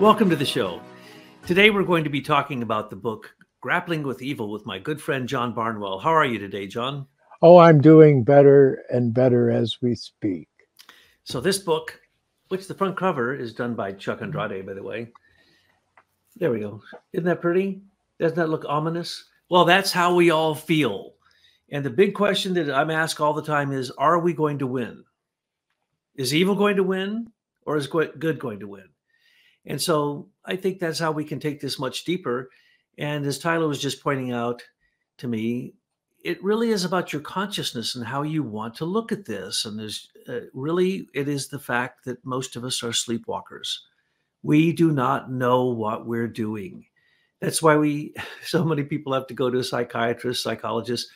Welcome to the show. Today we're going to be talking about the book Grappling with Evil with my good friend John Barnwell. How are you today, John? Oh, I'm doing better and better as we speak. So this book, which the front cover is done by Chuck Andrade, by the way. There we go. Isn't that pretty? Doesn't that look ominous? Well, that's how we all feel. And the big question that I'm asked all the time is, are we going to win? Is evil going to win, or is good going to win? And so I think that's how we can take this much deeper. And as Tyler was just pointing out to me, it really is about your consciousness and how you want to look at this. And there's it is the fact that most of us are sleepwalkers. We do not know what we're doing. That's why so many people have to go to a psychiatrist, psychologist,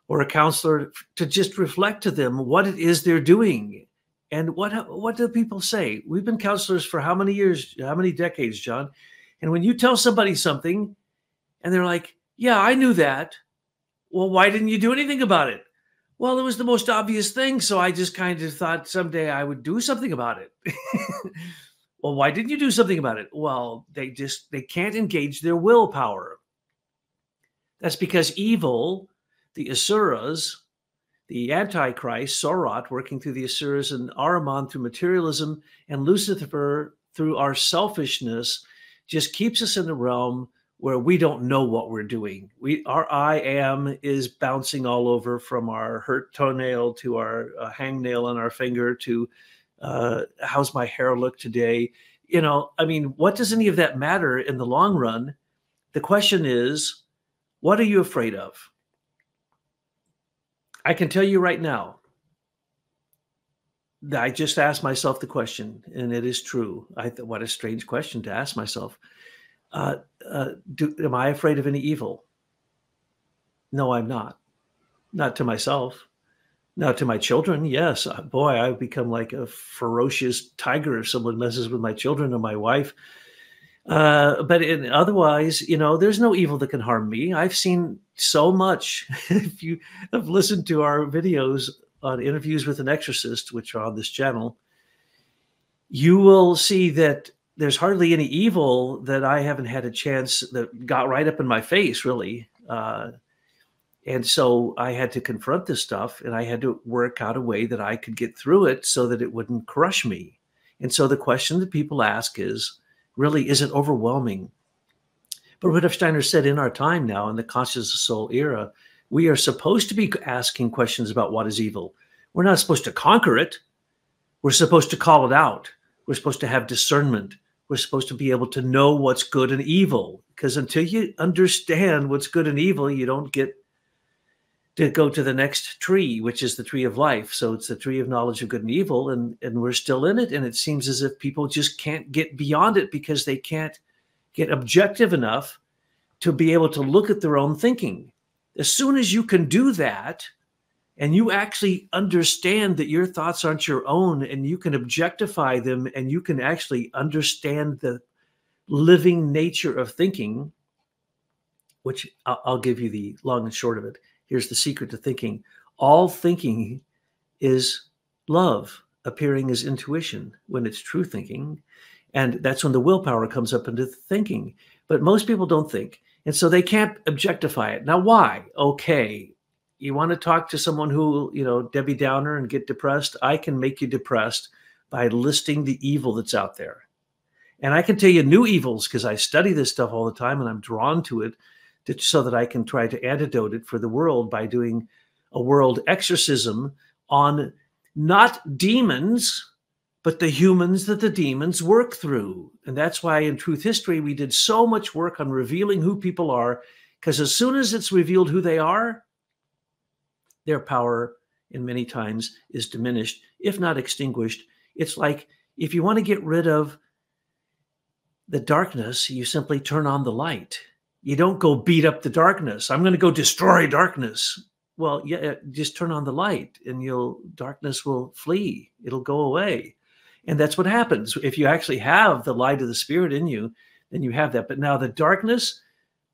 or a counselor to just reflect to them what it is they're doing. And what do people say? We've been counselors for how many years, how many decades, John? And when you tell somebody something and they're like, yeah, I knew that. Well, why didn't you do anything about it? Well, it was the most obvious thing. So I just kind of thought someday I would do something about it. Well, why didn't you do something about it? Well, they can't engage their willpower. That's because evil, the Asuras, the Antichrist, Sorat, working through the Asuras, and Ahriman through materialism, and Lucifer through our selfishness, just keeps us in the realm where we don't know what we're doing. Our I am is bouncing all over, from our hurt toenail to our hangnail on our finger to how's my hair look today? What does any of that matter in the long run? The question is, what are you afraid of? I can tell you right now, I just asked myself the question, and it is true. What a strange question to ask myself. Am I afraid of any evil? No, I'm not. Not to myself. Now, to my children, yes. Boy, I've become like a ferocious tiger if someone messes with my children or my wife. But otherwise, there's no evil that can harm me. I've seen so much. If you have listened to our videos on interviews with an exorcist, which are on this channel, you will see that there's hardly any evil that I haven't had a chance that got right up in my face, really. And so I had to confront this stuff, and I had to work out a way that I could get through it so that it wouldn't crush me. And so the question that people ask is, really, is it overwhelming? But Rudolf Steiner said, in our time now, in the consciousness of soul era, we are supposed to be asking questions about what is evil. We're not supposed to conquer it. We're supposed to call it out. We're supposed to have discernment. We're supposed to be able to know what's good and evil. Because until you understand what's good and evil, you don't get to go to the next tree, which is the tree of life. So it's the tree of knowledge of good and evil, and we're still in it. And it seems as if people just can't get beyond it because they can't get objective enough to be able to look at their own thinking. As soon as you can do that, and you actually understand that your thoughts aren't your own, and you can objectify them, and you can actually understand the living nature of thinking, which I'll give you the long and short of it. Here's the secret to thinking. All thinking is love appearing as intuition when it's true thinking. And that's when the willpower comes up into thinking. But most people don't think. And so they can't objectify it. Now, why? Okay, you want to talk to someone who, Debbie Downer, and get depressed? I can make you depressed by listing the evil that's out there. And I can tell you new evils because I study this stuff all the time and I'm drawn to it, so that I can try to antidote it for the world by doing a world exorcism on not demons, but the humans that the demons work through. And that's why in Truth History, we did so much work on revealing who people are, because as soon as it's revealed who they are, their power in many times is diminished, if not extinguished. It's like if you want to get rid of the darkness, you simply turn on the light. You don't go beat up the darkness. I'm going to go destroy darkness. Well, yeah, just turn on the light and darkness will flee. It'll go away. And that's what happens. If you actually have the light of the Spirit in you, then you have that. But now the darkness,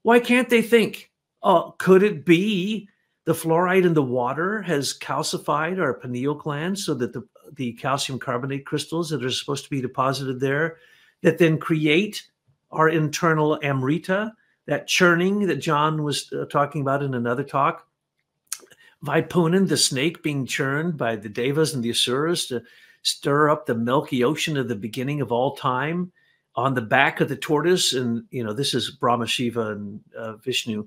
why can't they think, oh, could it be the fluoride in the water has calcified our pineal gland so that the calcium carbonate crystals that are supposed to be deposited there, that then create our internal amrita, that churning that John was talking about in another talk. Vaipunan, the snake being churned by the devas and the asuras to stir up the milky ocean of the beginning of all time on the back of the tortoise. And, this is Brahma, Shiva, and Vishnu.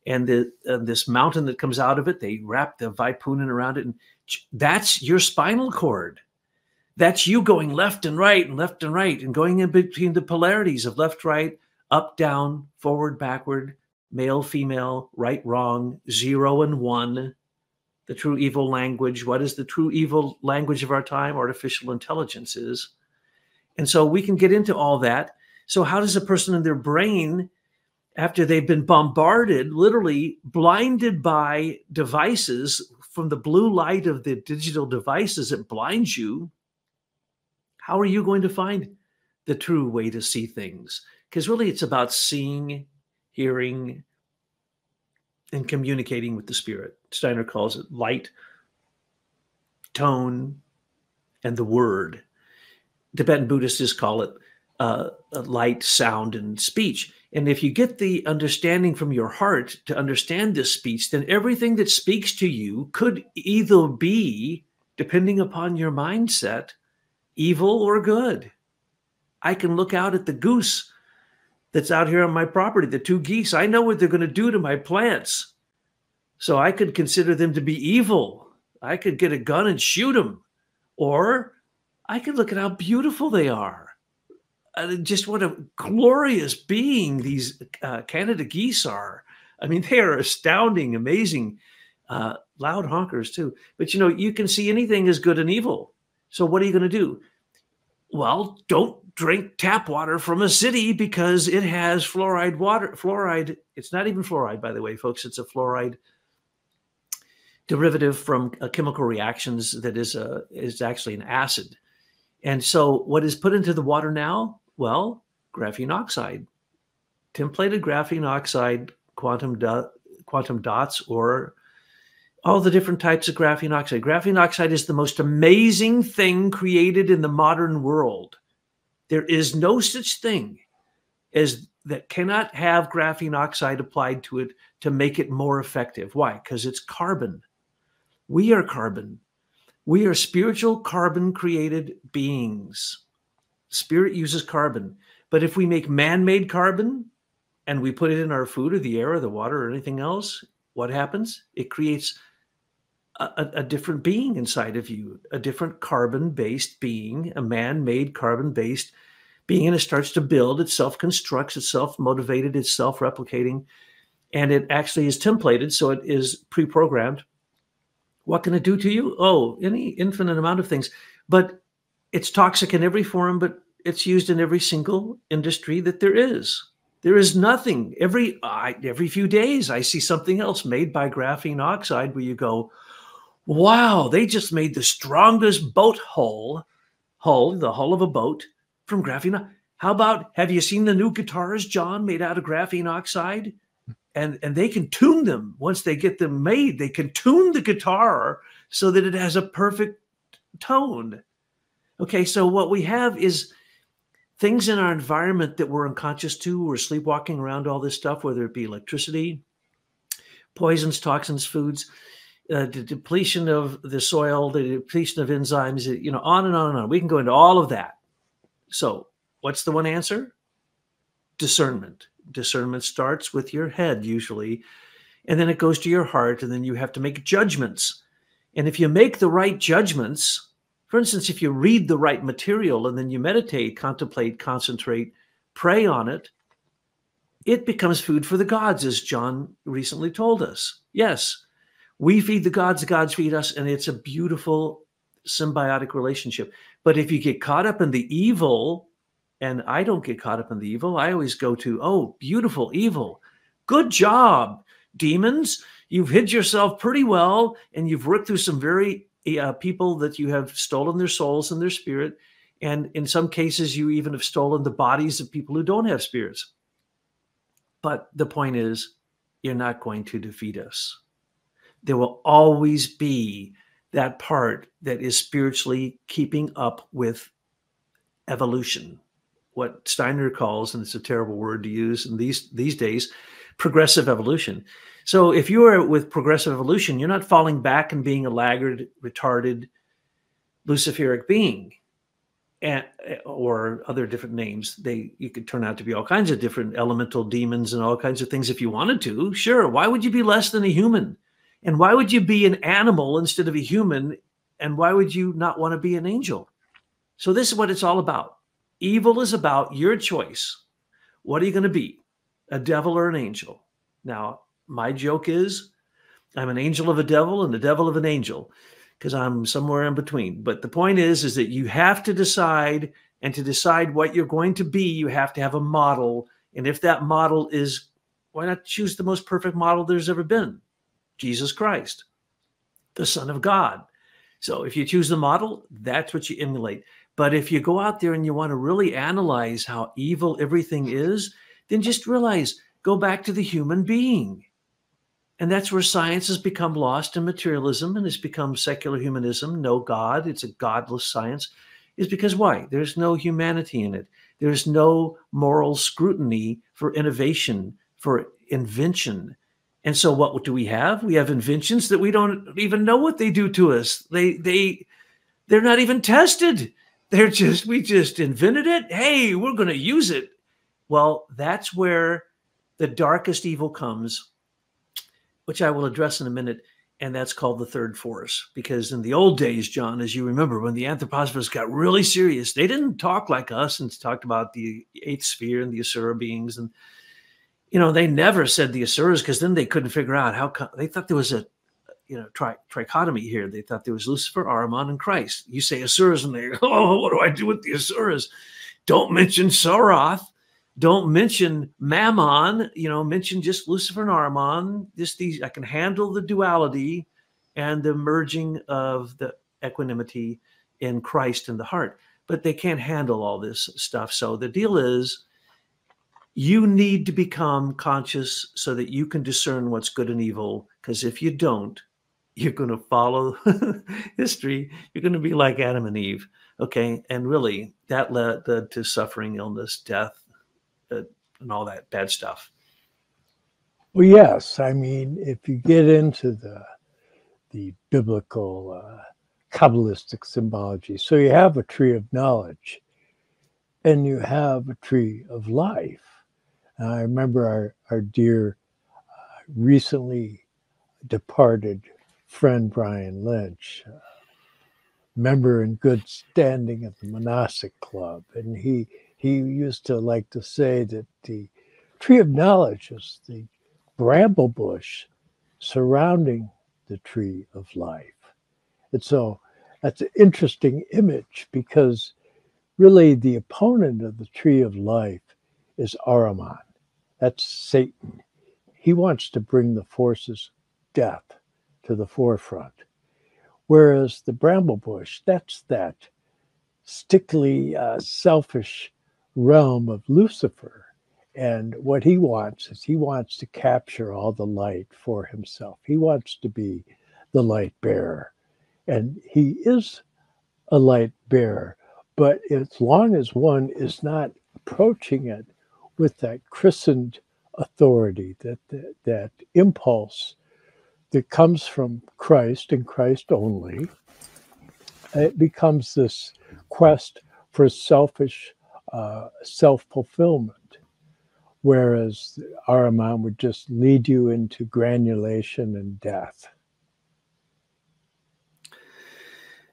And this mountain that comes out of it, they wrap the Vaipunan around it. And that's your spinal cord. That's you going left and right and going in between the polarities of left, right, up, down, forward, backward, male, female, right, wrong, 0 and 1. The true evil language. What is the true evil language of our time? Artificial intelligence is. And so we can get into all that. So how does a person in their brain, after they've been bombarded, literally blinded by devices from the blue light of the digital devices that blinds you, how are you going to find the true way to see things? Because really it's about seeing, hearing, and communicating with the spirit. Steiner calls it light, tone, and the word. Tibetan Buddhists call it light, sound, and speech. And if you get the understanding from your heart to understand this speech, then everything that speaks to you could either be, depending upon your mindset, evil or good. I can look out at the goose that's out here on my property, the 2 geese. I know what they're going to do to my plants. So I could consider them to be evil. I could get a gun and shoot them. Or I could look at how beautiful they are. Just what a glorious being these Canada geese are. I mean, they are astounding, amazing, loud honkers too. But you can see anything as good and evil. So what are you going to do? Well, don't drink tap water from a city because it has fluoride water. Fluoride, it's not even fluoride, by the way, folks. It's a fluoride derivative from chemical reactions that is actually an acid. And so what is put into the water now? Well, graphene oxide, templated graphene oxide, quantum dots, or all the different types of graphene oxide. Graphene oxide is the most amazing thing created in the modern world. There is no such thing as that cannot have graphene oxide applied to it to make it more effective. Why? Because it's carbon. We are carbon. We are spiritual carbon created beings. Spirit uses carbon. But if we make man-made carbon and we put it in our food or the air or the water or anything else, what happens? It creates a different being inside of you, a different carbon-based being, a man-made carbon-based being, and it starts to build, it self-constructs, it's self-motivated, it's self-replicating, and it actually is templated, so it is pre-programmed. What can it do to you? Oh, any infinite amount of things. But it's toxic in every form, but it's used in every single industry that there is. There is nothing. Every few days, I see something else made by graphene oxide where you go, wow, they just made the strongest boat hull, the hull of a boat from graphene. How about, have you seen the new guitars, John, made out of graphene oxide? And they can tune them once they get them made. They can tune the guitar so that it has a perfect tone. Okay, so what we have is things in our environment that we're unconscious to. We're sleepwalking around all this stuff, whether it be electricity, poisons, toxins, foods, the depletion of the soil, the depletion of enzymes, on and on and on. We can go into all of that. So what's the one answer? Discernment. Discernment starts with your head usually, and then it goes to your heart, and then you have to make judgments. And if you make the right judgments, for instance, if you read the right material and then you meditate, contemplate, concentrate, pray on it, it becomes food for the gods, as John recently told us. Yes, we feed the gods feed us, and it's a beautiful symbiotic relationship. But if you get caught up in the evil, and I don't get caught up in the evil, I always go to, oh, beautiful evil. Good job, demons. You've hid yourself pretty well, and you've worked through some very people that you have stolen their souls and their spirit. And in some cases, you even have stolen the bodies of people who don't have spirits. But the point is, you're not going to defeat us. There will always be that part that is spiritually keeping up with evolution. what Steiner calls, and it's a terrible word to use in these days, progressive evolution. So if you are with progressive evolution, you're not falling back and being a laggard, retarded, Luciferic being, and, or other different names. You could turn out to be all kinds of different elemental demons and all kinds of things if you wanted to. Sure. Why would you be less than a human? And why would you be an animal instead of a human? And why would you not want to be an angel? So this is what it's all about. Evil is about your choice. What are you going to be? A devil or an angel? Now, my joke is I'm an angel of a devil and the devil of an angel, because I'm somewhere in between. But the point is that you have to decide, and to decide what you're going to be, you have to have a model. And if that model is, why not choose the most perfect model there's ever been? Jesus Christ, the Son of God. So if you choose the model, that's what you emulate. But if you go out there and you want to really analyze how evil everything is, then just realize, go back to the human being. And that's where science has become lost in materialism and has become secular humanism. No God, it's a godless science. Is because why? There's no humanity in it. There's no moral scrutiny for innovation, for invention. And so what do we have? We have inventions that we don't even know what they do to us. They're not even tested. We just invented it. Hey, we're going to use it. Well, that's where the darkest evil comes, which I will address in a minute, and that's called the third force. Because in the old days, John, as you remember, when the anthroposophists got really serious, they didn't talk like us and talked about the eighth sphere and the Asura beings. And, they never said the Asuras, because then they couldn't figure out how they thought there was a, trichotomy here. They thought there was Lucifer, Ahriman, and Christ. You say Asuras, and they go, oh, what do I do with the Asuras? Don't mention Soroth. Don't mention Mammon, mention just Lucifer and Ahriman. I can handle the duality and the merging of the equanimity in Christ in the heart, but they can't handle all this stuff. So the deal is, you need to become conscious so that you can discern what's good and evil, because if you don't, you're going to follow history. You're going to be like Adam and Eve. Okay. And really that led to suffering, illness, death, and all that bad stuff. Well, yes. I mean, if you get into the biblical Kabbalistic symbology, so you have a tree of knowledge and you have a tree of life. And I remember our dear recently departed friend Brian Lynch, member in good standing of the monastic club, and he used to like to say that the tree of knowledge is the bramble bush surrounding the tree of life. And so that's an interesting image, because really the opponent of the tree of life is Ahriman. That's Satan. He wants to bring the forces of death to the forefront. Whereas the bramble bush, that's that stickly, selfish realm of Lucifer. And what he wants is he wants to capture all the light for himself. He wants to be the light bearer. And he is a light bearer. But as long as one is not approaching it with that christened authority, that impulse that comes from Christ and Christ only, it becomes this quest for selfish self-fulfillment. Whereas Ahriman would just lead you into granulation and death.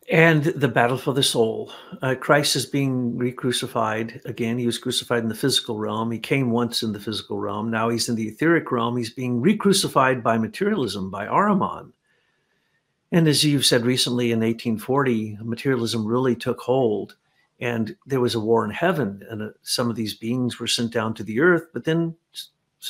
And the battle for the soul. Christ is being re-crucified. Again, he was crucified in the physical realm. He came once in the physical realm. Now he's in the etheric realm. He's being re-crucified by materialism, by Ahriman. And as you've said recently, in 1840, materialism really took hold. And there was a war in heaven. And some of these beings were sent down to the earth. But then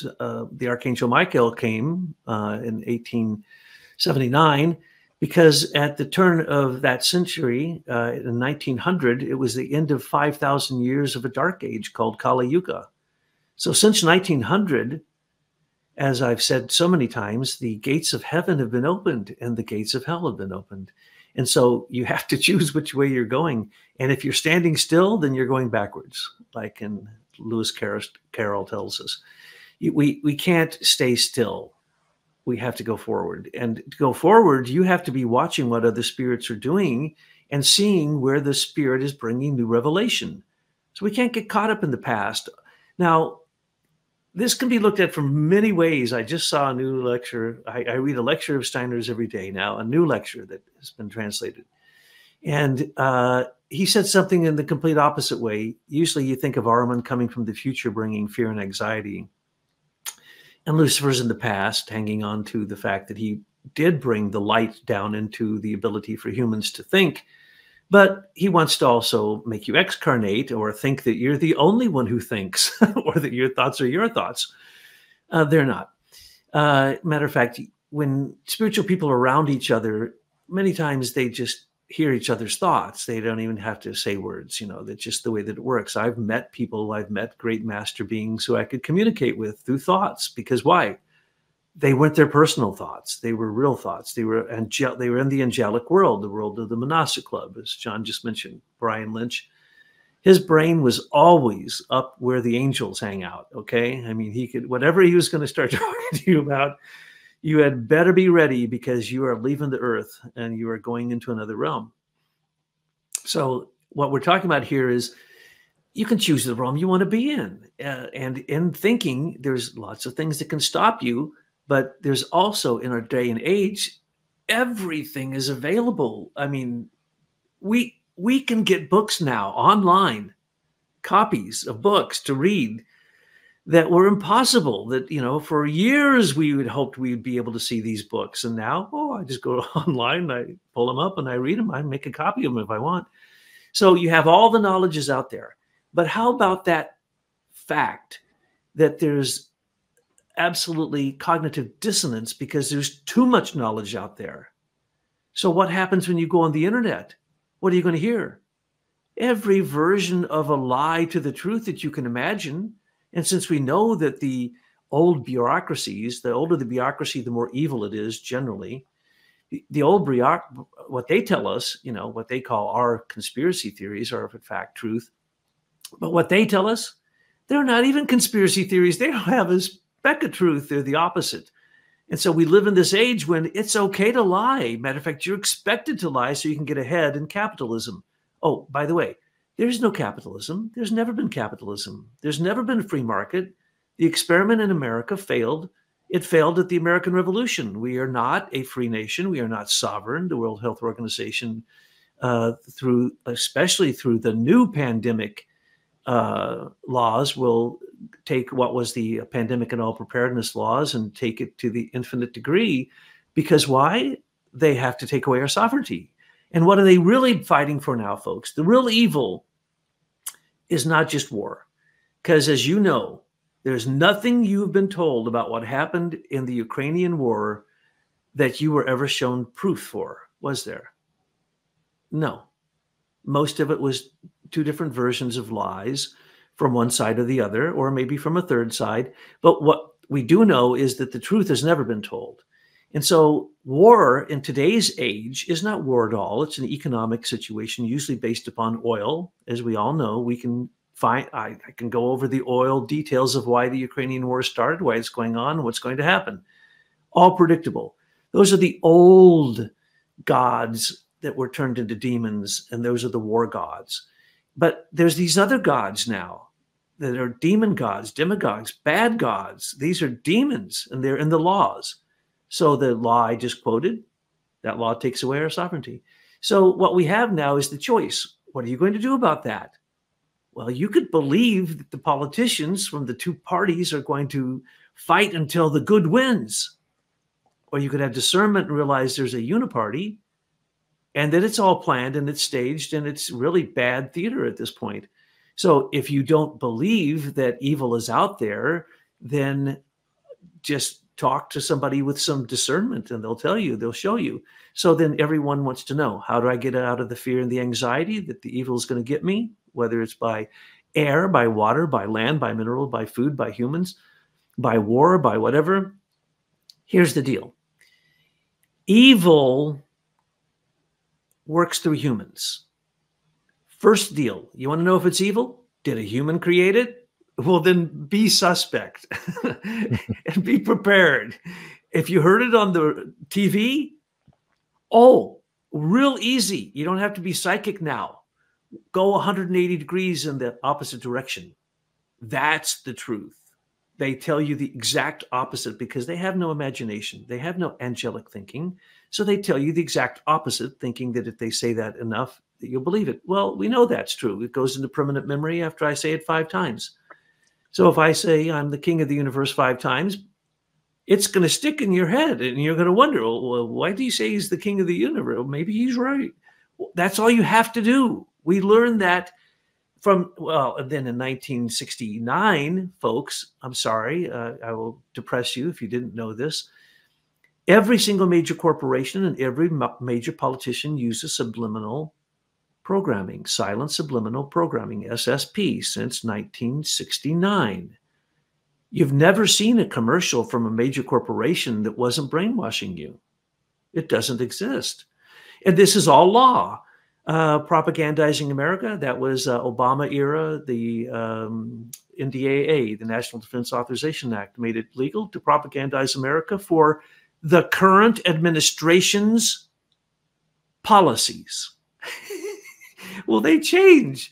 the Archangel Michael came in 1879, because at the turn of that century, in 1900, it was the end of 5,000 years of a dark age called Kali Yuga. So since 1900, as I've said so many times, the gates of heaven have been opened and the gates of hell have been opened. And so you have to choose which way you're going. And if you're standing still, then you're going backwards, like in Lewis Carroll tells us. We can't stay still. We have to go forward. And to go forward, you have to be watching what other spirits are doing and seeing where the spirit is bringing new revelation. So we can't get caught up in the past. Now, this can be looked at from many ways. I just saw a new lecture. I read a lecture of Steiner's every day now, a new lecture that has been translated. And he said something in the complete opposite way. Usually you think of Ahriman coming from the future, bringing fear and anxiety. And Lucifer's in the past, hanging on to the fact that he did bring the light down into the ability for humans to think. But he wants to also make you excarnate or think that you're the only one who thinks or that your thoughts are your thoughts. They're not. Matter of fact, when spiritual people are around each other, many times they just hear each other's thoughts. They don't even have to say words. That's just the way that it works. I've met people, I've met great master beings who I could communicate with through thoughts. Because why? They weren't their personal thoughts. They were real thoughts. They were in the angelic world, the world of the Monastic Club, as John just mentioned, Brian Lynch. His brain was always up where the angels hang out, okay? I mean, he could, whatever he was going to start talking to you about, you had better be ready because you are leaving the earth and you are going into another realm. So what we're talking about here is you can choose the realm you want to be in. And in thinking, there's lots of things that can stop you. But there's also, in our day and age, everything is available. I mean, we can get books now online, copies of books to read that were impossible. That, for years we would hoped we would be able to see these books. And now, I just go online, I pull them up and I read them. I make a copy of them if I want. So you have all the knowledges out there. But how about that fact that there's absolutely cognitive dissonance because there's too much knowledge out there? So what happens when you go on the internet? What are you going to hear? Every version of a lie to the truth that you can imagine. And since we know that the old bureaucracies, the older the bureaucracy, the more evil it is generally. The old what they tell us, what they call our conspiracy theories are in fact truth. But what they tell us, they're not even conspiracy theories. They don't have a speck of truth. They're the opposite. And so we live in this age when it's okay to lie. Matter of fact, you're expected to lie so you can get ahead in capitalism. Oh, by the way, there's no capitalism. There's never been capitalism. There's never been a free market. The experiment in America failed. It failed at the American Revolution. We are not a free nation. We are not sovereign. The World Health Organization, especially through the new pandemic laws, will take what was the pandemic and all preparedness laws and take it to the infinite degree. Because why? They have to take away our sovereignty. And what are they really fighting for now, folks? The real evil is not just war. Because as you know, there's nothing you've been told about what happened in the Ukrainian war that you were ever shown proof for, was there? No. Most of it was two different versions of lies from one side or the other, or maybe from a third side. But what we do know is that the truth has never been told. And so war in today's age is not war at all. It's an economic situation, usually based upon oil. As we all know, we can find, I can go over the oil details of why the Ukrainian war started, why it's going on, what's going to happen. All predictable. Those are the old gods that were turned into demons, and those are the war gods. But there's these other gods now that are demon gods, demagogues, bad gods. These are demons, and they're in the laws. So the law I just quoted, that law takes away our sovereignty. So what we have now is the choice. What are you going to do about that? Well, you could believe that the politicians from the two parties are going to fight until the good wins. Or you could have discernment and realize there's a uniparty and that it's all planned and it's staged and it's really bad theater at this point. So if you don't believe that evil is out there, then just talk to somebody with some discernment and they'll tell you, they'll show you. So then everyone wants to know, how do I get out of the fear and the anxiety that the evil is going to get me, whether it's by air, by water, by land, by mineral, by food, by humans, by war, by whatever. Here's the deal. Evil works through humans. First deal, you want to know if it's evil? Did a human create it? Well, then be suspect and be prepared. If you heard it on the TV, oh, real easy. You don't have to be psychic now. Go 180 degrees in the opposite direction. That's the truth. They tell you the exact opposite because they have no imagination. They have no angelic thinking. So they tell you the exact opposite, thinking that if they say that enough, that you'll believe it. Well, we know that's true. It goes into permanent memory after I say it 5 times. So if I say I'm the king of the universe 5 times, it's going to stick in your head and you're going to wonder, well, why do you say he's the king of the universe? Well, maybe he's right. Well, that's all you have to do. We learned that from, well, then in 1969, folks, I'm sorry, I will depress you if you didn't know this. Every single major corporation and every major politician uses subliminal programming, silent subliminal programming, SSP, since 1969. You've never seen a commercial from a major corporation that wasn't brainwashing you. It doesn't exist. And this is all law. Propagandizing America, that was Obama era. The NDAA, the National Defense Authorization Act, made it legal to propagandize America for the current administration's policies. Well, they change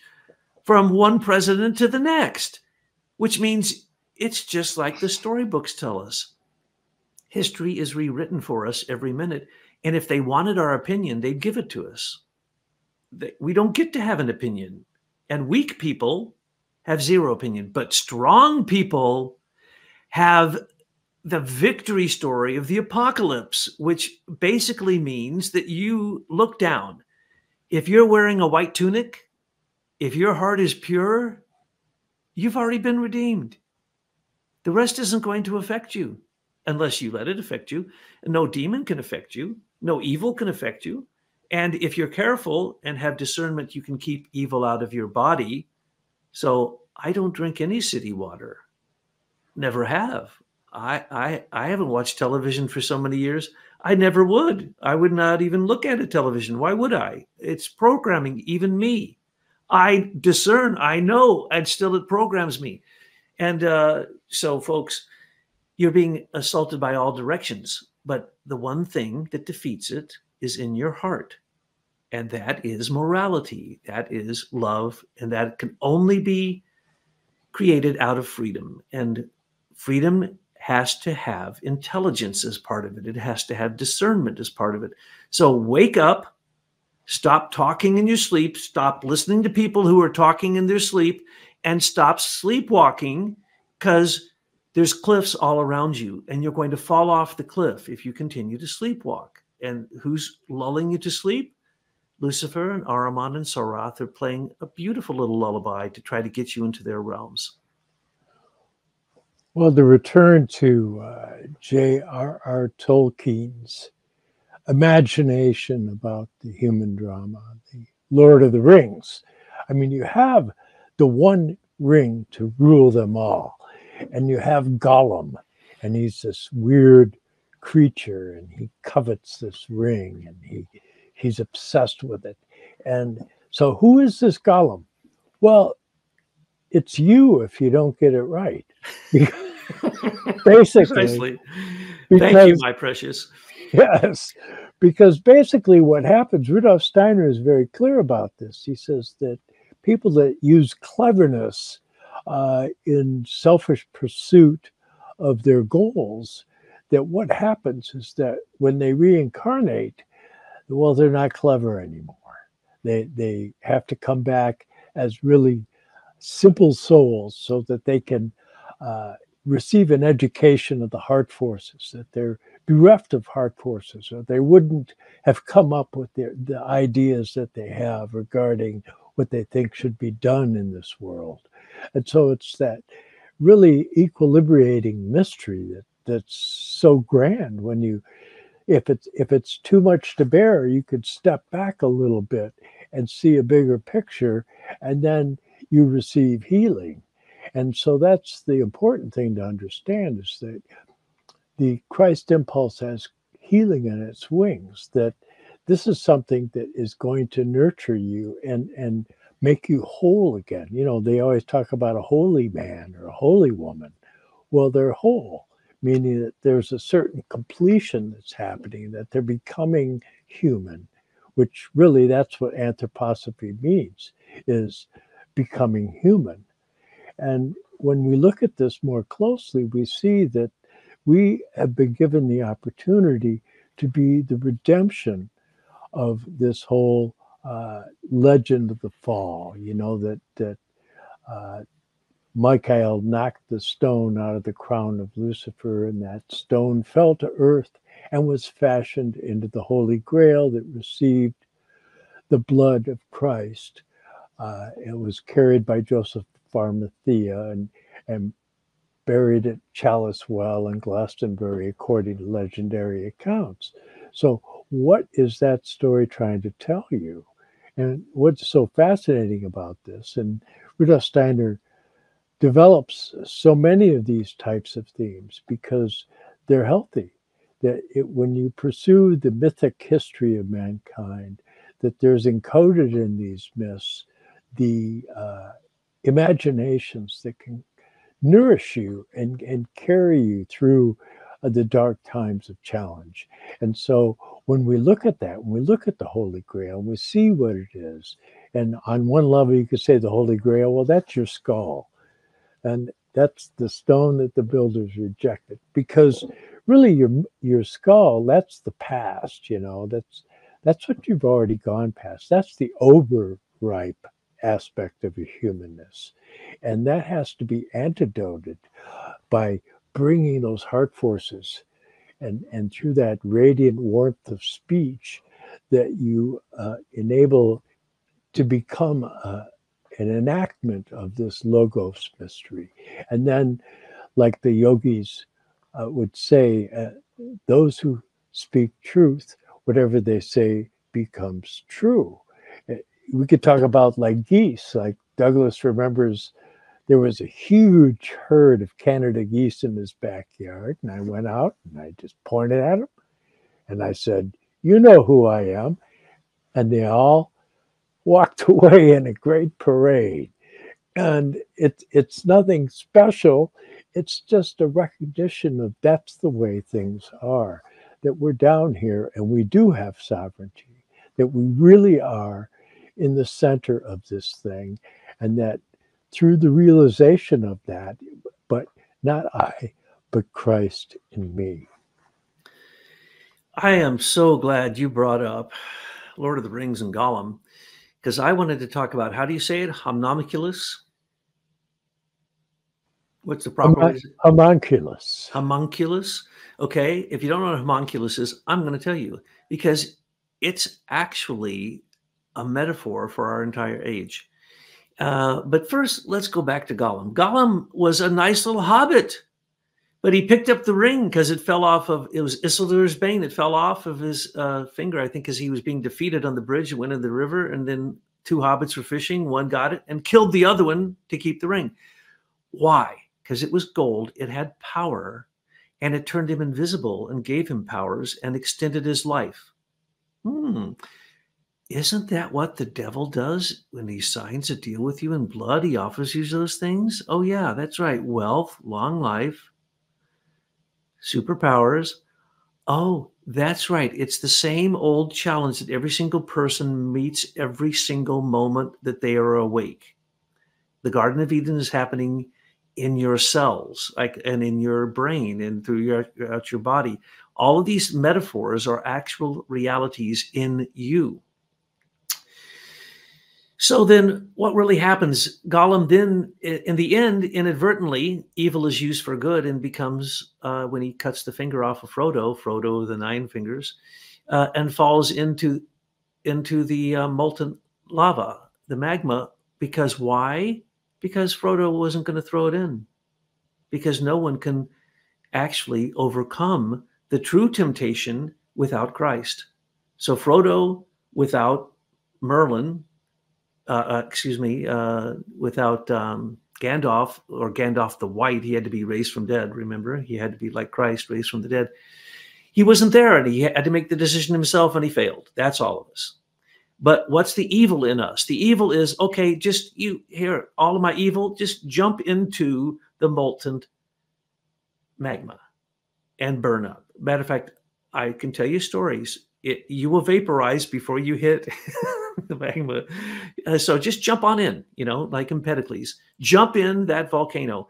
from one president to the next, which means it's just like the storybooks tell us. History is rewritten for us every minute. And if they wanted our opinion, they'd give it to us. We don't get to have an opinion. And weak people have zero opinion. But strong people have the victory story of the apocalypse, which basically means that you look down. If you're wearing a white tunic, if your heart is pure, you've already been redeemed. The rest isn't going to affect you unless you let it affect you. No demon can affect you. No evil can affect you. And if you're careful and have discernment, you can keep evil out of your body. So I don't drink any city water. Never have. I haven't watched television for so many years. I never would. I would not even look at a television. Why would I? It's programming, even me. I discern, I know, and still it programs me. And so, folks, you're being assaulted by all directions. But the one thing that defeats it is in your heart. And that is morality. That is love. And that can only be created out of freedom. And freedom has to have intelligence as part of it. It has to have discernment as part of it. So wake up, stop talking in your sleep, stop listening to people who are talking in their sleep, and stop sleepwalking, because there's cliffs all around you and you're going to fall off the cliff if you continue to sleepwalk. And who's lulling you to sleep? Lucifer and Ahriman and Sorath are playing a beautiful little lullaby to try to get you into their realms. Well, to return to J.R.R. Tolkien's imagination about the human drama, the Lord of the Rings. I mean, you have the one ring to rule them all. And you have Gollum, and he's this weird creature, and he covets this ring, and he's obsessed with it. And so who is this Gollum? Well, it's you if you don't get it right. Basically. Thank you, my precious. Yes, because basically what happens, Rudolf Steiner is very clear about this. He says that people that use cleverness in selfish pursuit of their goals, that what happens is that when they reincarnate, well, they're not clever anymore. They have to come back as really simple souls so that they can receive an education of the heart forces, that they're bereft of heart forces, or they wouldn't have come up with the ideas that they have regarding what they think should be done in this world. And so it's that really equilibrating mystery that's so grand. When you, if it's too much to bear, you could step back a little bit and see a bigger picture, and then you receive healing. And so that's the important thing to understand, is that the Christ impulse has healing in its wings, that this is something that is going to nurture you and make you whole again. You know, they always talk about a holy man or a holy woman. Well, they're whole, meaning that there's a certain completion that's happening, that they're becoming human, which really that's what anthroposophy means, is becoming human. And when we look at this more closely, we see that we have been given the opportunity to be the redemption of this whole legend of the fall. You know, that uh, Michael knocked the stone out of the crown of Lucifer, and that stone fell to earth and was fashioned into the Holy Grail that received the blood of Christ. It was carried by Joseph of Arimathea and buried at Chalice Well in Glastonbury, according to legendary accounts. So, what is that story trying to tell you? And what's so fascinating about this, and Rudolf Steiner develops so many of these types of themes because they're healthy. That when you pursue the mythic history of mankind, that there's encoded in these myths the imaginations that can nourish you and carry you through the dark times of challenge. And so when we look at that, when we look at the Holy Grail, we see what it is. And on one level, you could say the Holy Grail, well, that's your skull. And that's the stone that the builders rejected, because really your skull, that's the past, you know, that's what you've already gone past. That's the overripe aspect of your humanness. And that has to be antidoted by bringing those heart forces and through that radiant warmth of speech that you enable to become an enactment of this logos mystery. And then, like the yogis would say, those who speak truth, whatever they say becomes true. We could talk about like geese, like Douglas remembers there was a huge herd of Canada geese in his backyard. And I went out and I just pointed at them and I said, "You know who I am." And they all walked away in a great parade. And it's nothing special. It's just a recognition of that's the way things are, that we're down here and we do have sovereignty, that we really are in the center of this thing, and that through the realization of that, but not I, but Christ in me. I am so glad you brought up Lord of the Rings and Gollum, because I wanted to talk about, how do you say it? Homunculus? What's the proper way? Homunculus. Homunculus. Okay. If you don't know what a homunculus is, I'm going to tell you, because it's actually a metaphor for our entire age. But first, let's go back to Gollum. Gollum was a nice little hobbit, but he picked up the ring because it fell off of, it was Isildur's bane. It fell off of his finger, I think, as he was being defeated on the bridge and went in the river. And then two hobbits were fishing. One got it and killed the other one to keep the ring. Why? Because it was gold. It had power, and it turned him invisible and gave him powers and extended his life. Isn't that what the devil does when he signs a deal with you in blood? He offers you those things. Oh, yeah, that's right. Wealth, long life, superpowers. Oh, that's right. It's the same old challenge that every single person meets every single moment that they are awake. The Garden of Eden is happening in your cells, like, and in your brain and throughout your body. All of these metaphors are actual realities in you. So then what really happens? Gollum then, in the end, inadvertently, evil is used for good and becomes, when he cuts the finger off of Frodo, the 9 fingers, and falls into the molten lava, the magma. Because why? Because Frodo wasn't going to throw it in. Because no one can actually overcome the true temptation without Christ. So Frodo, without Merlin, without Gandalf, or Gandalf the White, he had to be raised from dead. Remember, he had to be like Christ, raised from the dead. He wasn't there, and he had to make the decision himself, and he failed. That's all of us. But what's the evil in us? The evil is, okay, just you hear all of my evil, just jump into the molten magma and burn up. Matter of fact, I can tell you stories. You will vaporize before you hit the magma. So just jump on in, like Empedocles. Jump in that volcano,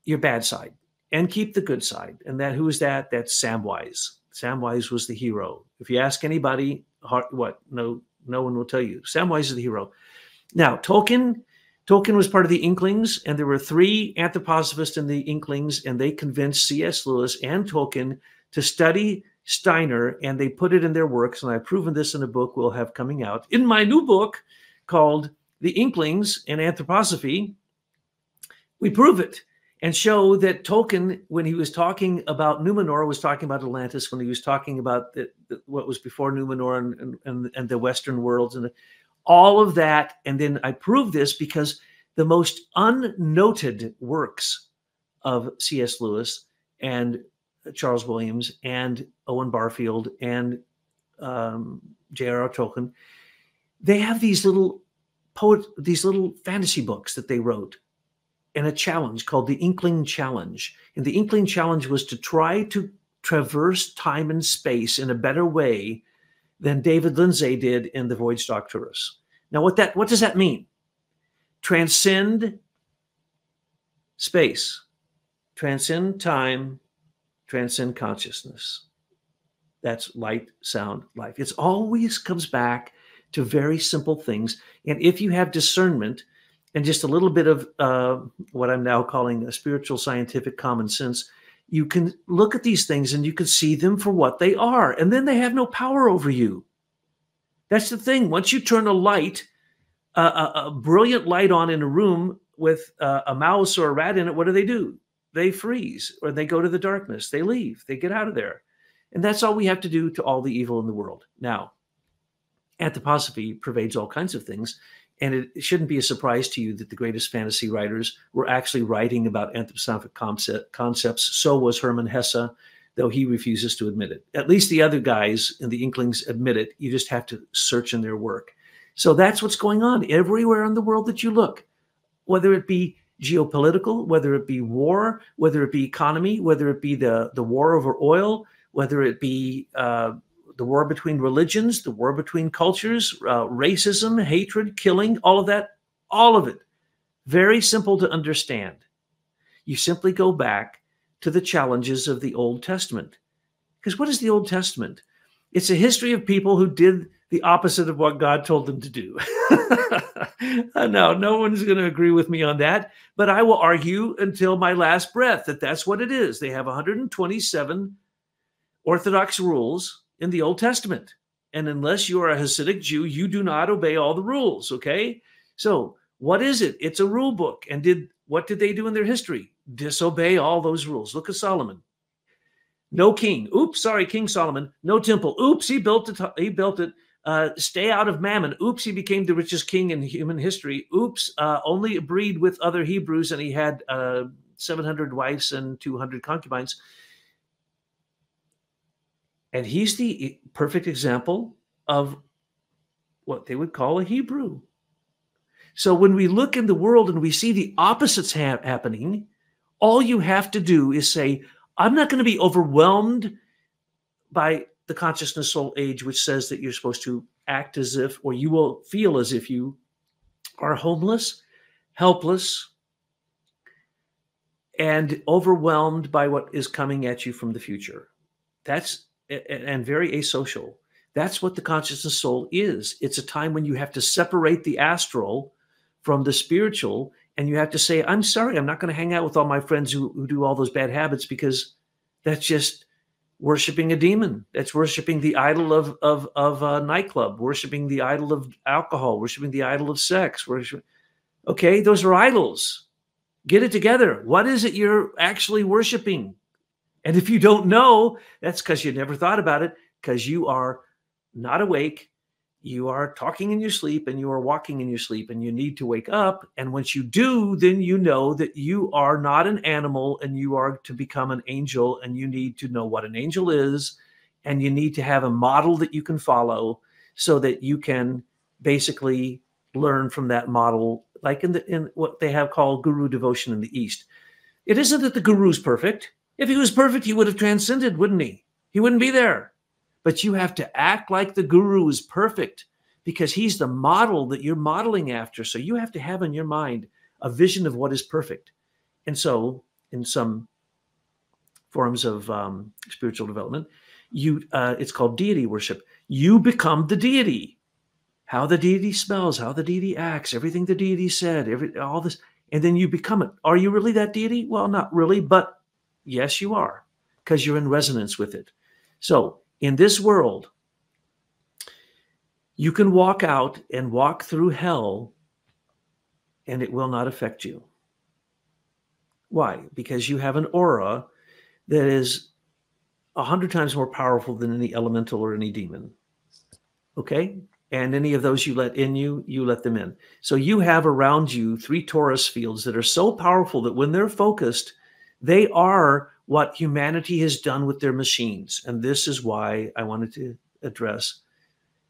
your bad side, and keep the good side. And who is that? That's Samwise. Samwise was the hero. If you ask anybody, what? No one will tell you. Samwise is the hero. Now, Tolkien was part of the Inklings, and there were 3 anthroposophists in the Inklings, and they convinced C.S. Lewis and Tolkien to study Steiner, and they put it in their works, and I've proven this in a book we'll have coming out. In my new book called The Inklings and Anthroposophy, we prove it and show that Tolkien, when he was talking about Numenor, was talking about Atlantis. When he was talking about what was before Numenor and the Western worlds and all of that. And then I prove this because the most unnoted works of C.S. Lewis and Charles Williams and Owen Barfield and J.R.R. Tolkien, they have these little fantasy books that they wrote, and a challenge called the Inkling Challenge. And the Inkling Challenge was to try to traverse time and space in a better way than David Lindsay did in The Voyage to Arcturus. Now, what does that mean? Transcend space, transcend time, transcend consciousness. That's light, sound, life. It always comes back to very simple things. And if you have discernment and just a little bit of what I'm now calling a spiritual scientific common sense, you can look at these things and you can see them for what they are. And then they have no power over you. That's the thing. Once you turn a light, a brilliant light on in a room with a mouse or a rat in it, what do? They freeze, or they go to the darkness. They leave. They get out of there. And that's all we have to do to all the evil in the world. Now, anthroposophy pervades all kinds of things. And it shouldn't be a surprise to you that the greatest fantasy writers were actually writing about anthroposophic concepts. So was Hermann Hesse, though he refuses to admit it. At least the other guys in the Inklings admit it. You just have to search in their work. So that's what's going on everywhere in the world that you look, whether it be geopolitical, whether it be war, whether it be economy, whether it be the war over oil, whether it be the war between religions, the war between cultures, racism, hatred, killing, all of that, all of it. Very simple to understand. You simply go back to the challenges of the Old Testament. Because what is the Old Testament? It's a history of people who did the opposite of what God told them to do. No one's going to agree with me on that, but I will argue until my last breath that that's what it is. They have 127 Orthodox rules in the Old Testament. And unless you are a Hasidic Jew, you do not obey all the rules, okay? So what is it? It's a rule book. And what did they do in their history? Disobey all those rules. Look at Solomon. No king. Oops, sorry, King Solomon. No temple. Oops, he built it. Stay out of mammon. Oops, he became the richest king in human history. Oops, only breed with other Hebrews, and he had 700 wives and 200 concubines. And he's the perfect example of what they would call a Hebrew. So when we look in the world and we see the opposites happening, all you have to do is say, I'm not going to be overwhelmed by the consciousness soul age, which says that you're supposed to act as if, or you will feel as if you are homeless, helpless, and overwhelmed by what is coming at you from the future. And very asocial. That's what the consciousness soul is. It's a time when you have to separate the astral from the spiritual, and you have to say, I'm sorry, I'm not going to hang out with all my friends who do all those bad habits, because that's just worshiping a demon. That's worshiping the idol of a nightclub, worshiping the idol of alcohol, worshiping the idol of sex. Okay, those are idols. Get it together. What is it you're actually worshiping? And if you don't know, that's because you never thought about it, because you are not awake, You are talking in your sleep and you are walking in your sleep, and you need to wake up. And once you do, then you know that you are not an animal and you are to become an angel, and you need to know what an angel is, and you need to have a model that you can follow so that you can basically learn from that model, like in what they have called guru devotion in the East. It isn't that the guru's perfect. If he was perfect, he would have transcended, wouldn't he? He wouldn't be there. But you have to act like the guru is perfect, because he's the model that you're modeling after. So you have to have in your mind a vision of what is perfect. And so in some forms of spiritual development, it's called deity worship. You become the deity. How the deity smells, how the deity acts, everything the deity said, all this, and then you become it. Are you really that deity? Well, not really, but yes, you are, because you're in resonance with it. So in this world, you can walk out and walk through hell, and it will not affect you. Why? Because you have an aura that is 100 times more powerful than any elemental or any demon. Okay? And any of those you let in you, you let them in. So you have around you 3 torus fields that are so powerful that when they're focused, they are what humanity has done with their machines. And this is why I wanted to address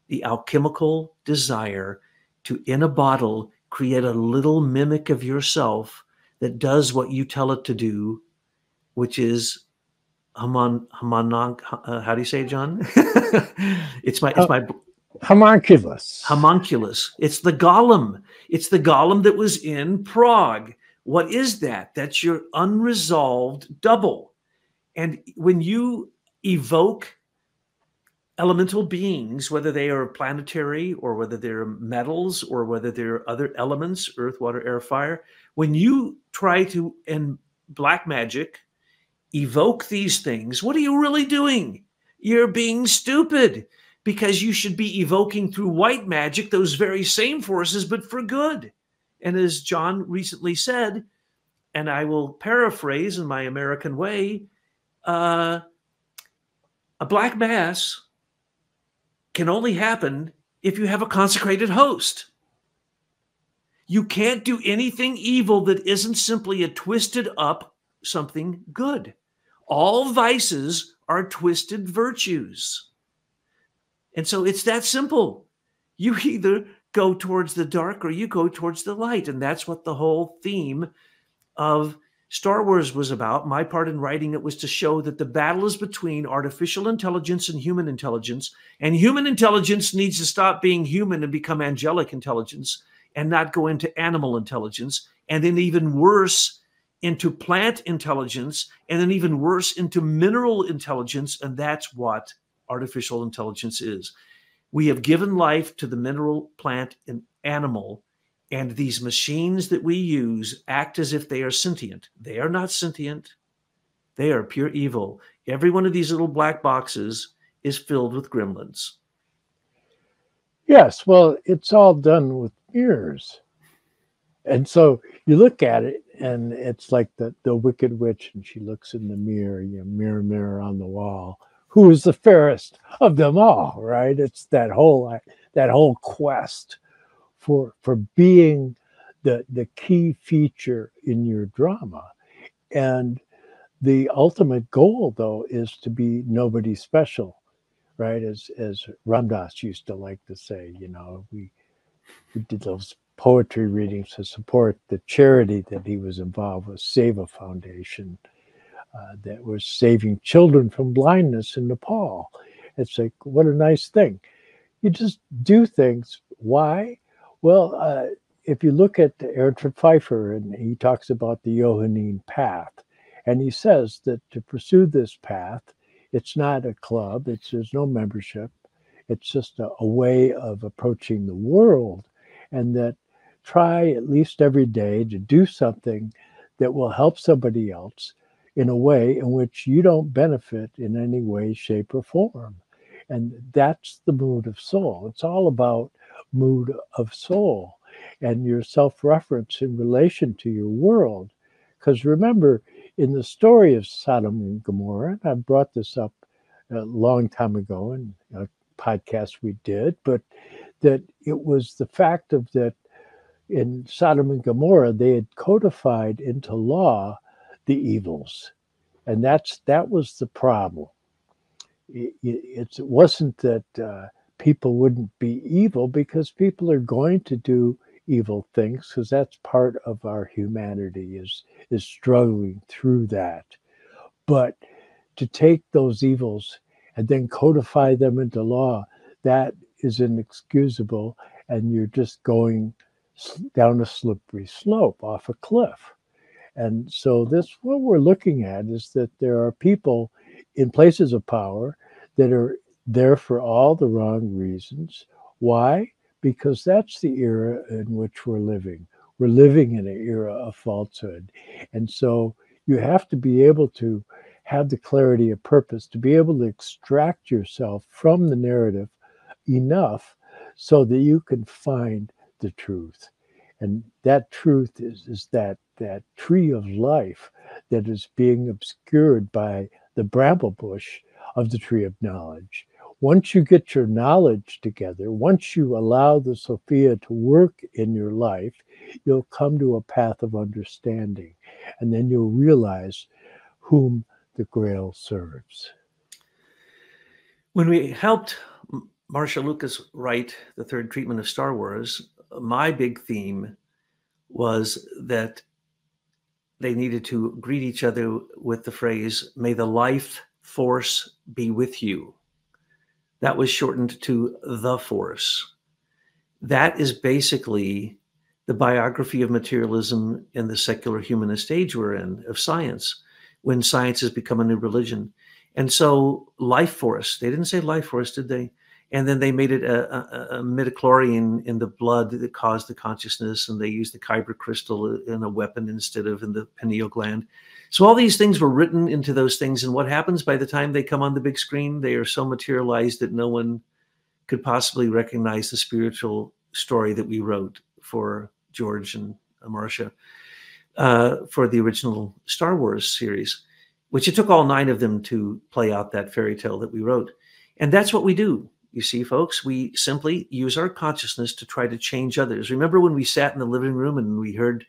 the alchemical desire to, in a bottle, create a little mimic of yourself that does what you tell it to do, which is how do you say it, John? it's my homunculus. Homunculus. It's the golem. It's the golem that was in Prague. What is that? That's your unresolved double. And when you evoke elemental beings, whether they are planetary or whether they're metals or whether they're other elements, earth, water, air, fire, when you try to, in black magic, evoke these things, what are you really doing? You're being stupid, because you should be evoking through white magic those very same forces, but for good. And as John recently said, and I will paraphrase in my American way, a black mass can only happen if you have a consecrated host. You can't do anything evil that isn't simply a twisted up something good. All vices are twisted virtues. And so it's that simple. You either go towards the dark or you go towards the light. And that's what the whole theme of Star Wars was about. My part in writing it was to show that the battle is between artificial intelligence and human intelligence. And human intelligence needs to stop being human and become angelic intelligence and not go into animal intelligence. And then even worse, into plant intelligence, and then even worse, into mineral intelligence. And that's what artificial intelligence is. We have given life to the mineral, plant, and animal, and these machines that we use act as if they are sentient. They are not sentient. They are pure evil. Every one of these little black boxes is filled with gremlins. Yes, well, it's all done with mirrors. And so you look at it, and it's like the Wicked Witch, and she looks in the mirror, mirror, mirror on the wall. Who is the fairest of them all, right? It's that whole quest for being the key feature in your drama. And the ultimate goal, though, is to be nobody special, right? As Ram Dass used to like to say, we did those poetry readings to support the charity that he was involved with, Seva Foundation, that was saving children from blindness in Nepal. It's like, what a nice thing. You just do things. Why? Well, if you look at Erdford Pfeiffer, and he talks about the Johannine path, and he says that to pursue this path, it's not a club, there's no membership, it's just a way of approaching the world, and that try at least every day to do something that will help somebody else in a way in which you don't benefit in any way, shape, or form. And that's the mood of soul. It's all about mood of soul and your self-reference in relation to your world. Because remember, in the story of Sodom and Gomorrah, and I brought this up a long time ago, and podcast we did, but that it was the fact of that in Sodom and Gomorrah, they had codified into law the evils. And that was the problem. It wasn't that people wouldn't be evil, because people are going to do evil things, because that's part of our humanity is struggling through that. But to take those evils and then codify them into law, that is inexcusable, and you're just going down a slippery slope off a cliff. And so this, what we're looking at is that there are people in places of power that are there for all the wrong reasons. Why? Because that's the era in which we're living. We're living in an era of falsehood. And so you have to be able to have the clarity of purpose, to be able to extract yourself from the narrative enough so that you can find the truth. And that truth is that tree of life that is being obscured by the bramble bush of the tree of knowledge. Once you get your knowledge together, once you allow the Sophia to work in your life, you'll come to a path of understanding, and then you'll realize whom the Grail serves. When we helped Marcia Lucas write the third treatment of Star Wars, my big theme was that they needed to greet each other with the phrase, "May the life force be with you." That was shortened to the Force. That is basically the biography of materialism in the secular humanist age we're in, of science, when science has become a new religion. And so life force, they didn't say life force, did they? And then they made it a midichlorian in the blood that caused the consciousness, and they used the kyber crystal in a weapon instead of in the pineal gland. So all these things were written into those things, and what happens by the time they come on the big screen, they are so materialized that no one could possibly recognize the spiritual story that we wrote for George and Marcia for the original Star Wars series, which it took all 9 of them to play out that fairy tale that we wrote. And that's what we do. You see, folks, we simply use our consciousness to try to change others. Remember when we sat in the living room and we heard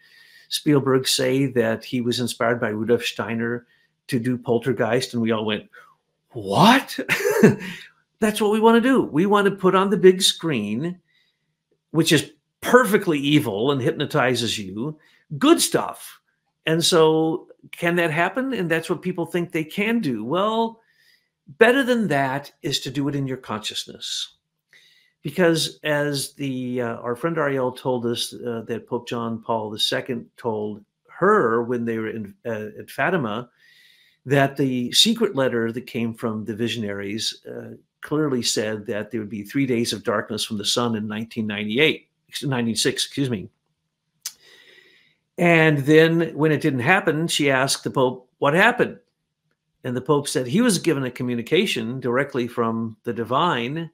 Spielberg say that he was inspired by Rudolf Steiner to do Poltergeist, and we all went, what? That's what we want to do. We want to put on the big screen, which is perfectly evil and hypnotizes you, good stuff. And so can that happen? And that's what people think they can do. Well, better than that is to do it in your consciousness. Because as our friend Ariel told us that Pope John Paul II told her when they were at Fatima, that the secret letter that came from the visionaries clearly said that there would be 3 days of darkness from the sun in 1996, excuse me. And then when it didn't happen, she asked the Pope, what happened? And the Pope said he was given a communication directly from the divine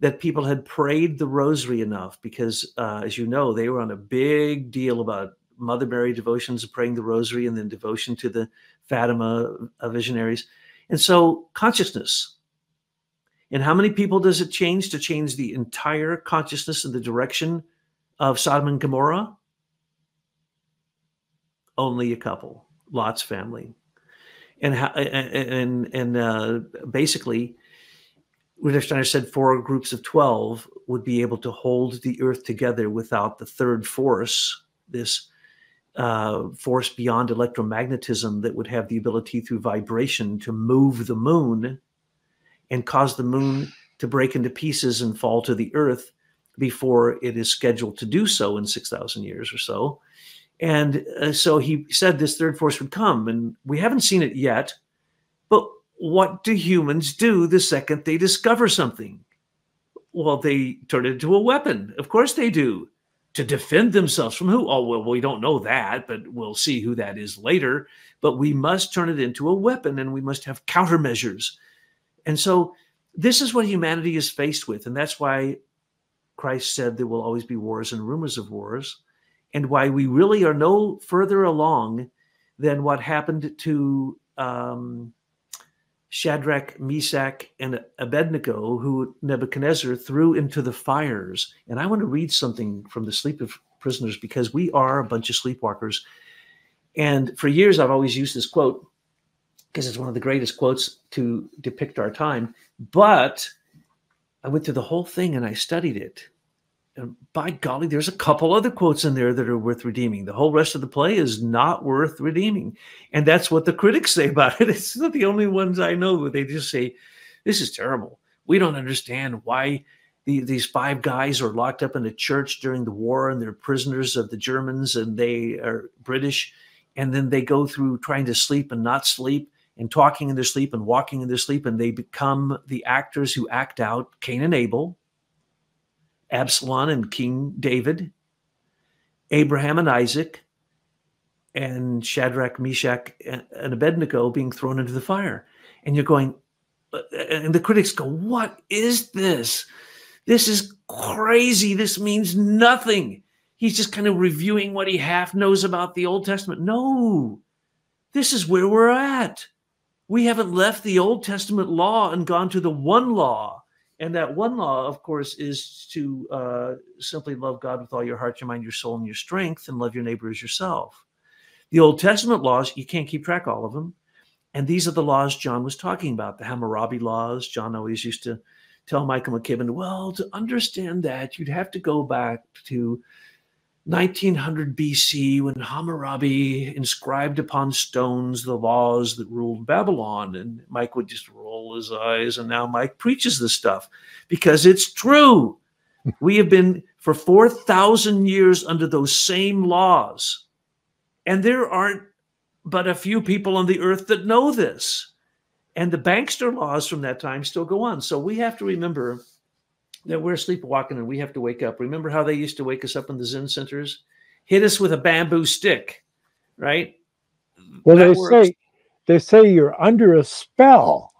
that people had prayed the rosary enough, because as you know, they were on a big deal about Mother Mary devotions of praying the rosary and then devotion to the Fatima visionaries. And so consciousness. And how many people does it change to change the entire consciousness in the direction of Sodom and Gomorrah? Only a couple. Lot's family. And basically, Rudolf Steiner said 4 groups of 12 would be able to hold the earth together without the third force, this force beyond electromagnetism that would have the ability through vibration to move the moon and cause the moon to break into pieces and fall to the earth before it is scheduled to do so in 6,000 years or so. And so he said this third force would come, and we haven't seen it yet. But what do humans do the second they discover something? Well, they turn it into a weapon. Of course they do. To defend themselves from who? Oh, well, we don't know that, but we'll see who that is later. But we must turn it into a weapon, and we must have countermeasures. And so this is what humanity is faced with. And that's why Christ said there will always be wars and rumors of wars, and why we really are no further along than what happened to Shadrach, Meshach, and Abednego, who Nebuchadnezzar threw into the fires. And I want to read something from the Sleep of Prisoners, because we are a bunch of sleepwalkers. And for years, I've always used this quote because it's one of the greatest quotes to depict our time. But I went through the whole thing and I studied it. And by golly, there's a couple other quotes in there that are worth redeeming. The whole rest of the play is not worth redeeming. And that's what the critics say about it. It's not the only ones I know where they just say, this is terrible. We don't understand why these five guys are locked up in a church during the war and they're prisoners of the Germans and they are British. And then they go through trying to sleep and not sleep and talking in their sleep and walking in their sleep. And they become the actors who act out Cain and Abel, Absalom and King David, Abraham and Isaac, and Shadrach, Meshach, and Abednego being thrown into the fire. And you're going, and the critics go, what is this? This is crazy. This means nothing. He's just kind of reviewing what he half knows about the Old Testament. No, this is where we're at. We haven't left the Old Testament law and gone to the one law. And that one law, of course, is to simply love God with all your heart, your mind, your soul, and your strength, and love your neighbor as yourself. The Old Testament laws, you can't keep track of all of them. And these are the laws John was talking about, the Hammurabi laws. John always used to tell Michael McKibben, well, to understand that, you'd have to go back to 1900 BC when Hammurabi inscribed upon stones the laws that ruled Babylon. And Mike would just roll his eyes. And now Mike preaches this stuff because it's true. We have been for 4,000 years under those same laws. And there aren't but a few people on the earth that know this. And the bankster laws from that time still go on. So we have to remember that we're sleepwalking and we have to wake up. Remember how they used to wake us up in the Zen centers? Hit us with a bamboo stick, right? Well, they say you're under a spell.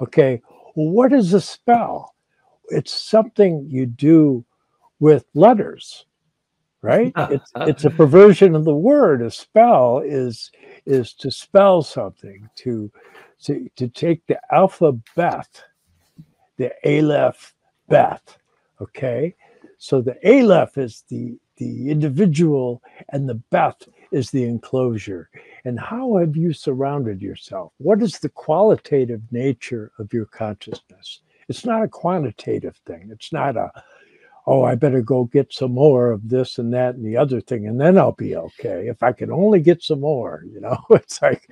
Okay. Well, what is a spell? It's something you do with letters, right? It's a perversion of the word. A spell is to spell something, to take the alphabet, the Aleph, Bet. Okay, so the Aleph is the individual and the Bet is the enclosure. And how have you surrounded yourself? What is the qualitative nature of your consciousness? It's not a quantitative thing. It's not oh, I better go get some more of this and that and the other thing, and then I'll be okay. If I can only get some more, it's like,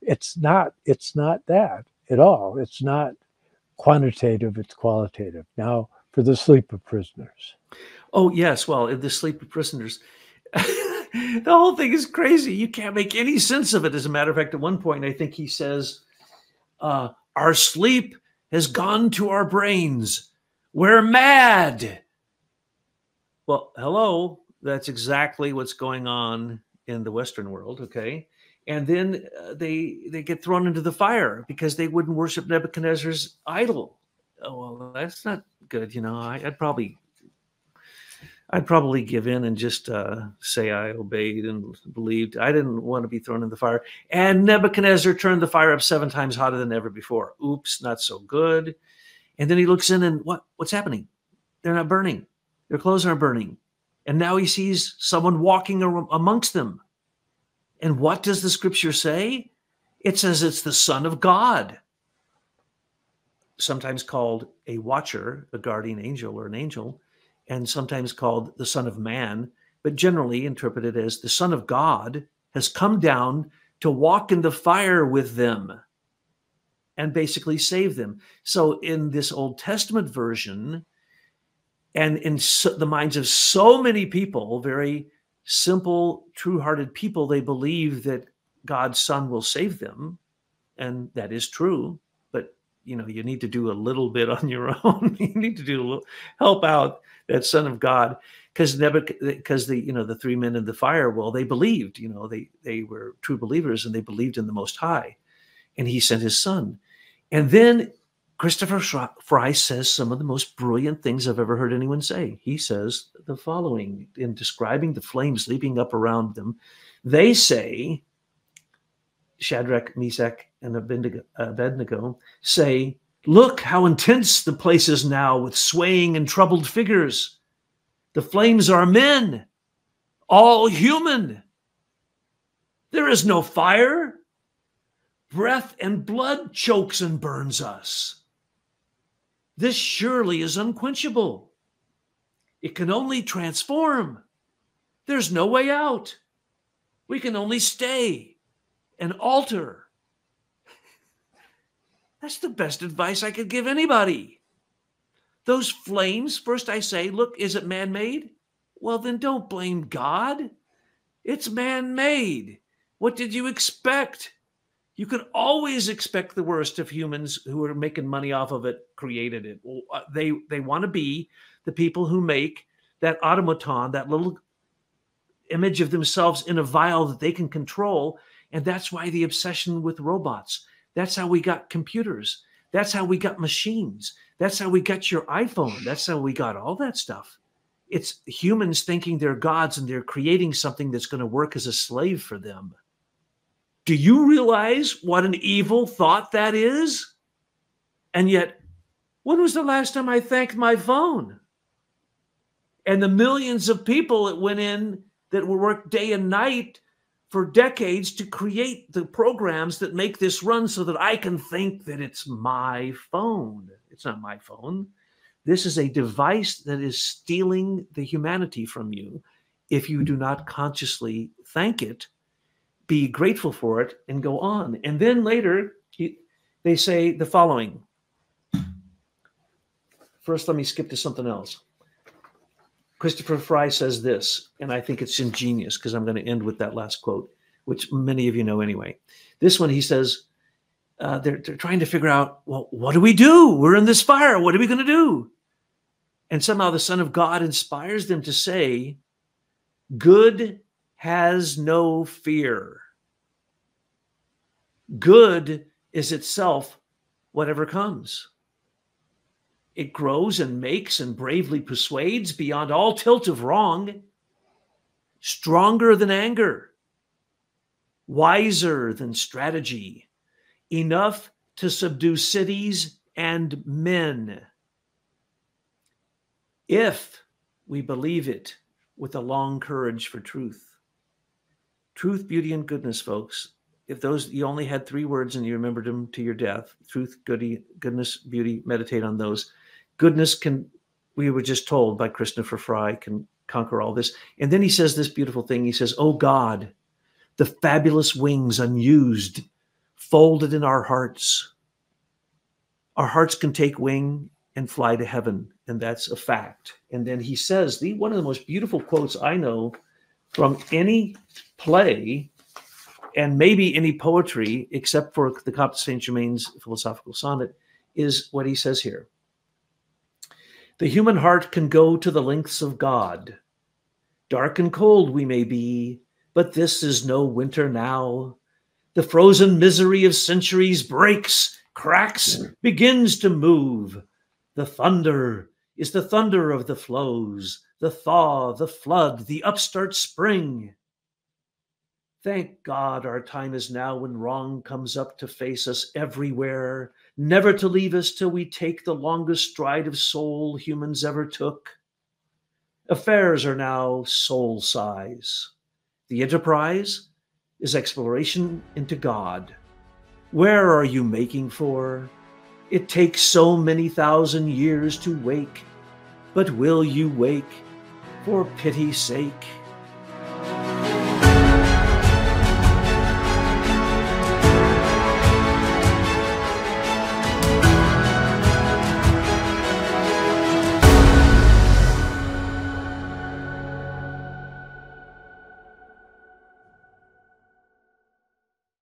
it's not that at all. It's not quantitative, it's qualitative. Now, for the Sleep of Prisoners. Oh, yes. Well, in the Sleep of Prisoners, the whole thing is crazy. You can't make any sense of it. As a matter of fact, at one point, I think he says, our sleep has gone to our brains. We're mad. Well, hello. That's exactly what's going on in the Western world, okay? And then they get thrown into the fire because they wouldn't worship Nebuchadnezzar's idol. Oh, well, that's not good. I'd probably give in and just say I obeyed and believed. I didn't want to be thrown in the fire. And Nebuchadnezzar turned the fire up 7 times hotter than ever before. Oops, not so good. And then he looks in and what's happening? They're not burning. Their clothes aren't burning. And now he sees someone walking amongst them. And what does the scripture say? It says it's the Son of God, sometimes called a watcher, a guardian angel or an angel, and sometimes called the Son of Man, but generally interpreted as the Son of God has come down to walk in the fire with them and basically save them. So in this Old Testament version, and in the minds of so many people, very simple, true-hearted people, they believe that God's Son will save them, and that is true. But you need to do a little bit on your own. You need to do a little help out that Son of God, because the 3 men in the fire. Well, they believed. They were true believers, and they believed in the Most High, and He sent His Son. And then Christopher Fry says some of the most brilliant things I've ever heard anyone say. He says the following in describing the flames leaping up around them. They say, Shadrach, Meshach, and Abednego, say, "Look how intense the place is now with swaying and troubled figures. The flames are men, all human. There is no fire. Breath and blood chokes and burns us. This surely is unquenchable. It can only transform. There's no way out. We can only stay and alter." That's the best advice I could give anybody. Those flames, first I say, look, is it man-made? Well, then don't blame God. It's man-made. What did you expect? You can always expect the worst of humans who are making money off of it, created it. They want to be the people who make that automaton, that little image of themselves in a vial that they can control. And that's why the obsession with robots. That's how we got computers. That's how we got machines. That's how we got your iPhone. That's how we got all that stuff. It's humans thinking they're gods and they're creating something that's going to work as a slave for them. Do you realize what an evil thought that is? And yet, when was the last time I thanked my phone? And the millions of people that went in that will work day and night for decades to create the programs that make this run so that I can think that it's my phone. It's not my phone. This is a device that is stealing the humanity from you if you do not consciously thank it, be grateful for it, and go on. And then later, they say the following. First, let me skip to something else. Christopher Fry says this, and I think it's ingenious because I'm going to end with that last quote, which many of you know anyway. This one, he says, they're trying to figure out, well, what do we do? We're in this fire. What are we going to do? And somehow the Son of God inspires them to say, good has no fear. Good is itself whatever comes. It grows and makes and bravely persuades beyond all tilt of wrong, stronger than anger, wiser than strategy, enough to subdue cities and men. If we believe it with a long courage for truth. Truth, beauty, and goodness, folks. If those, you only had 3 words and you remembered them to your death, truth, goodness, beauty, meditate on those. Goodness can, we were just told by Christopher Fry, can conquer all this. And then he says this beautiful thing. He says, oh God, the fabulous wings unused, folded in our hearts. Our hearts can take wing and fly to heaven. And that's a fact. And then he says, one of the most beautiful quotes I know from any play and maybe any poetry, except for the Comte de Saint-Germain's philosophical sonnet, is what he says here. The human heart can go to the lengths of God. Dark and cold we may be, but this is no winter now. The frozen misery of centuries breaks, cracks, begins to move. The thunder is the thunder of the flows, the thaw, the flood, the upstart spring. Thank God our time is now when wrong comes up to face us everywhere, never to leave us till we take the longest stride of soul humans ever took. Affairs are now soul size. The enterprise is exploration into God. Where are you making for? It takes so many thousand years to wake, but will you wake for pity's sake?